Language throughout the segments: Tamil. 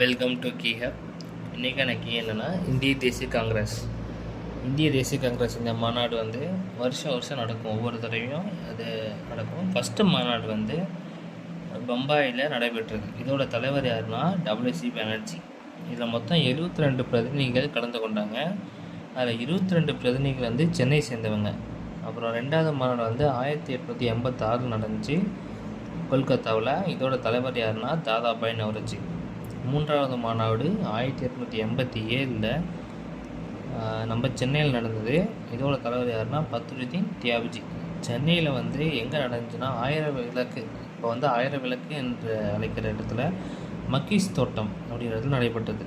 Welcome to key hub. இன்றைக்கான கீ என்னென்னா இந்திய தேசிய காங்கிரஸ். இந்திய தேசிய காங்கிரஸ் இந்த மாநாடு வருஷம் நடக்கும். ஒவ்வொரு தடவையும் அது நடக்கும். ஃபஸ்ட்டு மாநாடு பம்பாயில் நடைபெற்றது. இதோட தலைவர் யாருன்னா WC பானர்ஜி. இதில் மொத்தம் 72 பிரதிநிதிகள் கலந்து கொண்டாங்க. அதில் 22 பிரதிநிதிகள் சென்னை சேர்ந்தவங்க. அப்புறம் ரெண்டாவது மாநாடு 1886 நடந்துச்சு கொல்கத்தாவில். இதோட தலைவர் யாருன்னா தாதாபாய் நவ்ரோஜி. மூன்றாவது மாநாடு 1887 நம்ம சென்னையில் நடந்தது. இதோட தலைவர் யாருன்னா பத்ருதீன் தியாப்ஜி. சென்னையில் எங்கே நடந்துச்சுன்னா ஆயிரம் விளக்கு, இப்போ ஆயிரம் விளக்கு என்று அழைக்கிற இடத்துல மக்கீஸ் தோட்டம் அப்படிங்கிற இடத்துல நடைபெற்றது.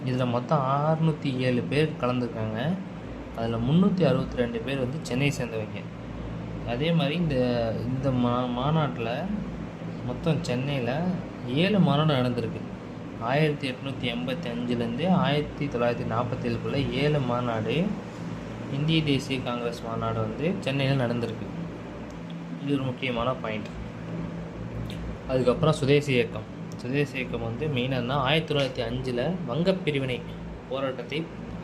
இதில் மொத்தம் 607 பேர் கலந்துருக்காங்க. அதில் 362 பேர் சென்னை சேர்ந்தவங்க. அதே மாதிரி இந்த மாநாட்டில் மொத்தம் சென்னையில் 7 மாநாடு நடந்திருக்கு. 1885 1947 7 மாநாடு இந்திய தேசிய காங்கிரஸ் மாநாடு சென்னையில் நடந்திருக்கு. இது ஒரு முக்கியமான பாயிண்ட். அதுக்கப்புறம் சுதேசி இயக்கம் மெயினாக 1905 வங்கப் பிரிவினை போராட்டத்தை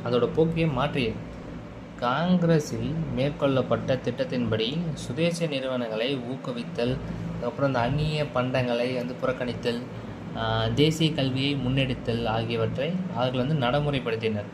அதோட போக்கையை மாற்றியது. காங்கிரஸில் மேற்கொள்ளப்பட்ட திட்டத்தின்படி சுதேச நிறுவனங்களை ஊக்குவித்தல், அதுக்கப்புறம் இந்த அந்நிய பண்டங்களை புறக்கணித்தல், தேசிய கல்வியை முன்னெடுத்தல் ஆகியவற்றை அவர்கள் நடைமுறைப்படுத்தினர்.